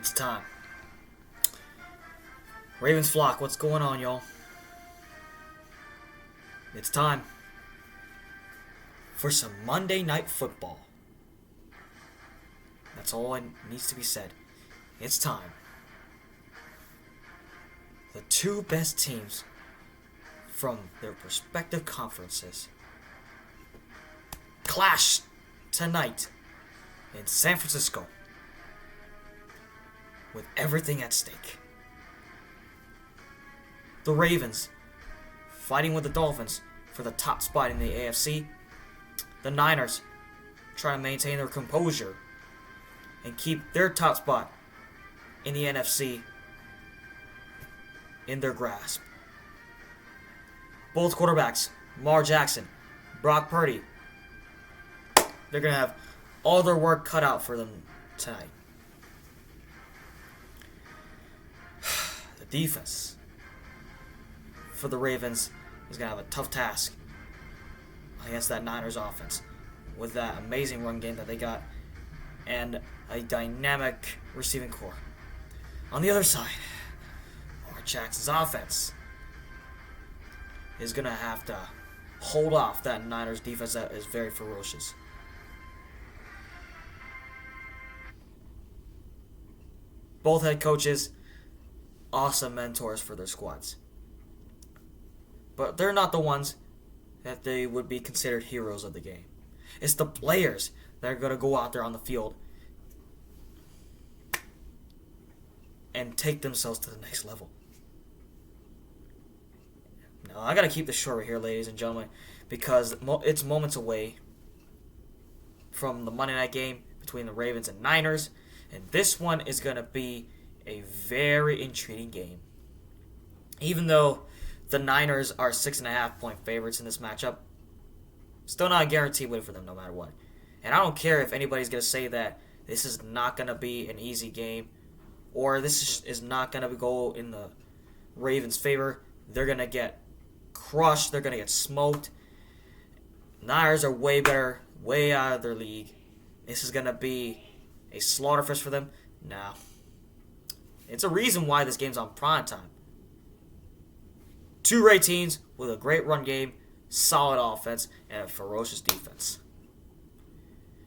It's time. Ravens flock, what's going on, y'all? It's time for some Monday Night Football. That's all that needs to be said. It's time. The two best teams from their respective conferences clash tonight in San Francisco with everything at stake. The Ravens fighting with the Dolphins for the top spot in the AFC. The Niners trying to maintain their composure and keep their top spot in the NFC in their grasp. Both quarterbacks, Lamar Jackson, Brock Purdy, they're going to have all their work cut out for them tonight. The defense for the Ravens is going to have a tough task against that Niners offense with that amazing run game that they got and a dynamic receiving core. On the other side, Lamar Jackson's offense is going to have to hold off that Niners defense that is very ferocious. Both head coaches, awesome mentors for their squads. But they're not the ones that they would be considered heroes of the game. It's the players that are going to go out there on the field and take themselves to the next level. Now, I got to keep this short right here, ladies and gentlemen, because it's moments away from the Monday night game between the Ravens and Niners, and this one is going to be a very intriguing game. Even though the Niners are 6.5-point favorites in this matchup, still not a guaranteed win for them no matter what. And I don't care if anybody's going to say that this is not going to be an easy game or this is not going to go in the Ravens' favor. They're going to get crushed. They're going to get smoked. Niners are way better, way out of their league. This is going to be a slaughterfest for them. Now, it's a reason why this game's on prime time. Two great teams with a great run game, solid offense, and a ferocious defense.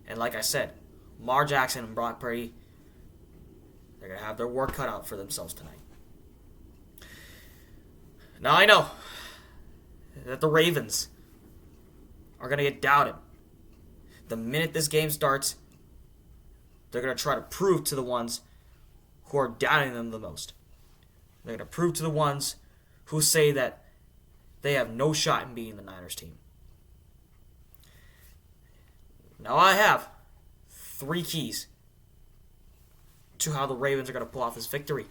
And like I said, Lamar Jackson and Brock Purdy, they're going to have their work cut out for themselves tonight. Now I know that the Ravens are going to get doubted. The minute this game starts, they're going to try to prove to the ones who are doubting them the most. They're going to prove to the ones who say that they have no shot in beating the Niners team. Now I have 3 keys to how the Ravens are going to pull off this victory.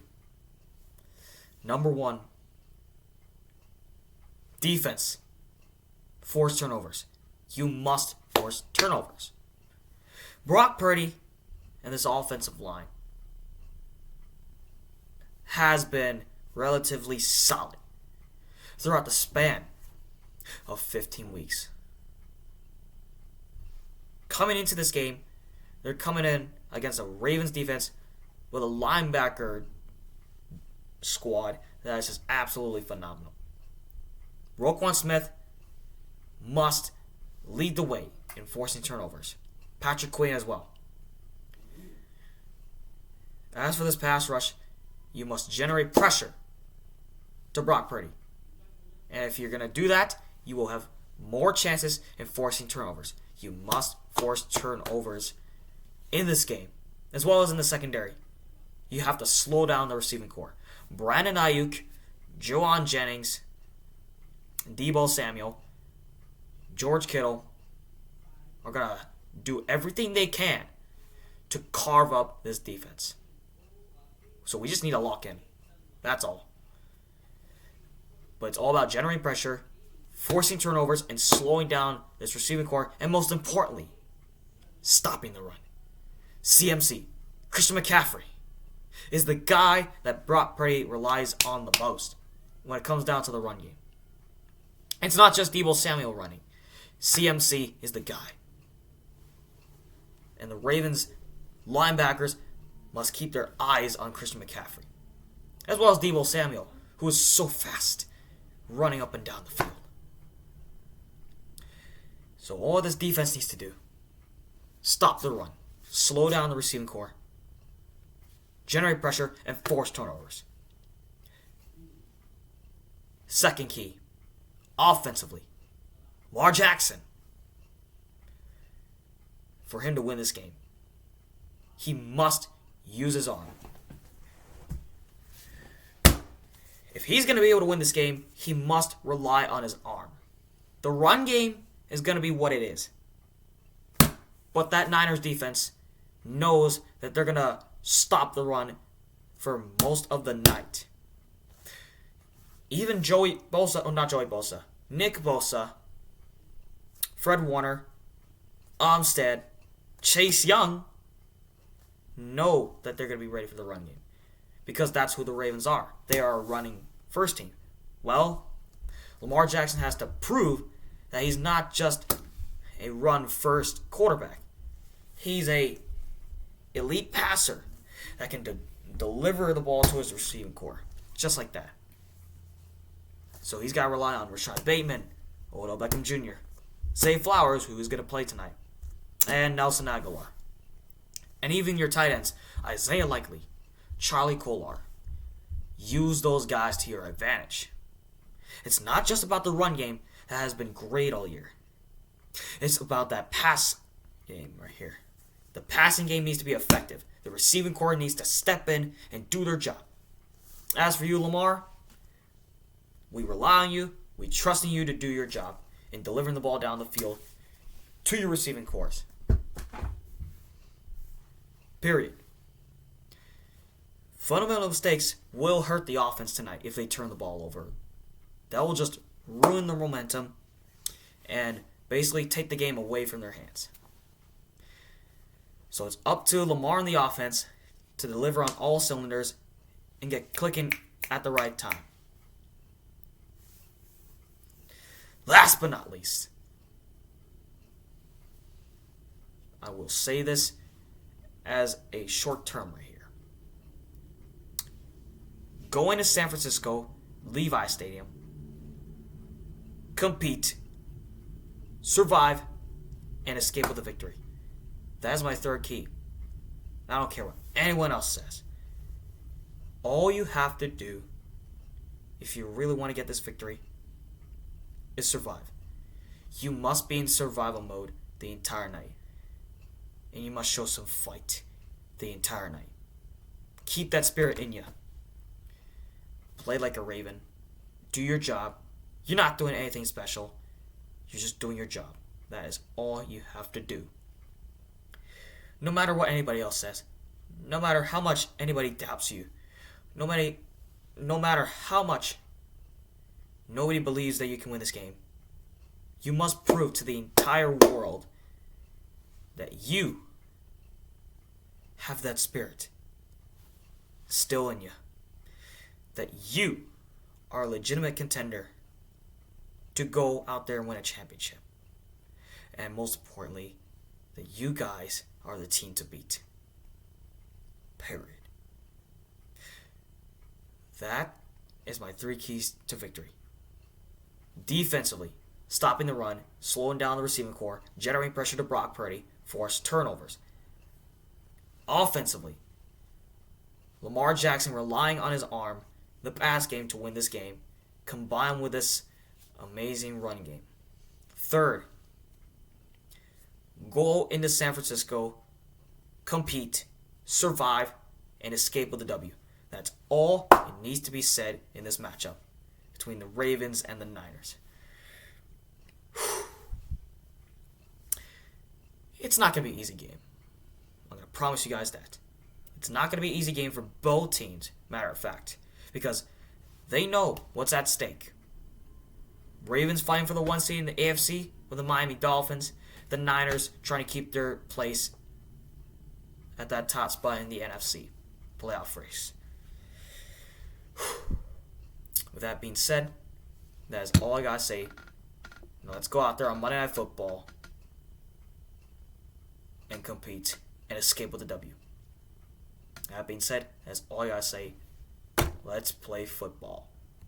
Number 1, defense. Force turnovers. You must force turnovers. Brock Purdy and this offensive line has been relatively solid throughout the span of 15 weeks. Coming into this game, they're coming in against a Ravens defense with a linebacker squad that is just absolutely phenomenal. Roquan Smith must lead the way in forcing turnovers. Patrick Queen as well. As for this pass rush, you must generate pressure to Brock Purdy. And if you're going to do that, you will have more chances in forcing turnovers. You must force turnovers in this game, as well as in the secondary. You have to slow down the receiving core. Brandon Ayuk, Joan Jennings, Deebo Samuel, George Kittle are going to do everything they can to carve up this defense. So we just need to lock in. That's all. But it's all about generating pressure, forcing turnovers, and slowing down this receiving core, and most importantly, stopping the run. CMC, Christian McCaffrey, is the guy that Brock Purdy relies on the most when it comes down to the run game. It's not just Deebo Samuel running. CMC is the guy. And the Ravens linebackers, must keep their eyes on Christian McCaffrey, as well as Deebo Samuel, who is so fast, running up and down the field. So all this defense needs to do, stop the run, slow down the receiving core, generate pressure, and force turnovers. Second key, offensively, Lamar Jackson. For him to win this game, he must use his arm. If he's going to be able to win this game, he must rely on his arm. The run game is going to be what it is. But that Niners defense knows that they're going to stop the run for most of the night. Even Nick Bosa, Fred Warner, Armstead, Chase Young know that they're going to be ready for the run game. Because that's who the Ravens are. They are a running first team. Well, Lamar Jackson has to prove that he's not just a run first quarterback. He's a elite passer that can deliver the ball to his receiving core. Just like that. So he's got to rely on Rashad Bateman, Odell Beckham Jr., Zay Flowers, who is going to play tonight, and Nelson Aguilar. And even your tight ends, Isaiah Likely, Charlie Kolar. Use those guys to your advantage. It's not just about the run game that has been great all year. It's about that pass game right here. The passing game needs to be effective. The receiving core needs to step in and do their job. As for you, Lamar, we rely on you. We trust in you to do your job in delivering the ball down the field to your receiving cores. Period. Fundamental mistakes will hurt the offense tonight if they turn the ball over. That will just ruin the momentum and basically take the game away from their hands. So it's up to Lamar and the offense to deliver on all cylinders and get clicking at the right time. Last but not least, I will say this as a short term right here. Going to San Francisco, Levi Stadium, compete, survive, and escape with a victory. That is my third key. I don't care what anyone else says. All you have to do, if you really want to get this victory, is survive. You must be in survival mode the entire night. And you must show some fight the entire night. Keep that spirit in you. Play like a Raven. Do your job. You're not doing anything special. You're just doing your job. That is all you have to do. No matter what anybody else says. No matter how much anybody doubts you. No matter how much nobody believes that you can win this game. You must prove to the entire world that you have that spirit still in you. That you are a legitimate contender to go out there and win a championship. And most importantly, that you guys are the team to beat. Period. That is my 3 keys to victory. Defensively, stopping the run, slowing down the receiving core, generating pressure to Brock Purdy, force turnovers. Offensively, Lamar Jackson relying on his arm, the pass game to win this game, combined with this amazing run game. Third, go into San Francisco, compete, survive, and escape with a W. That's all it needs to be said in this matchup between the Ravens and the Niners. It's not going to be an easy game. I'm going to promise you guys that. It's not going to be an easy game for both teams, matter of fact, because they know what's at stake. Ravens fighting for the 1 seed in the AFC with the Miami Dolphins. The Niners trying to keep their place at that top spot in the NFC playoff race. With that being said, that is all I got to say. Now let's go out there on Monday Night Football and compete and escape with a W. That being said, that's all I gotta say. Let's play football.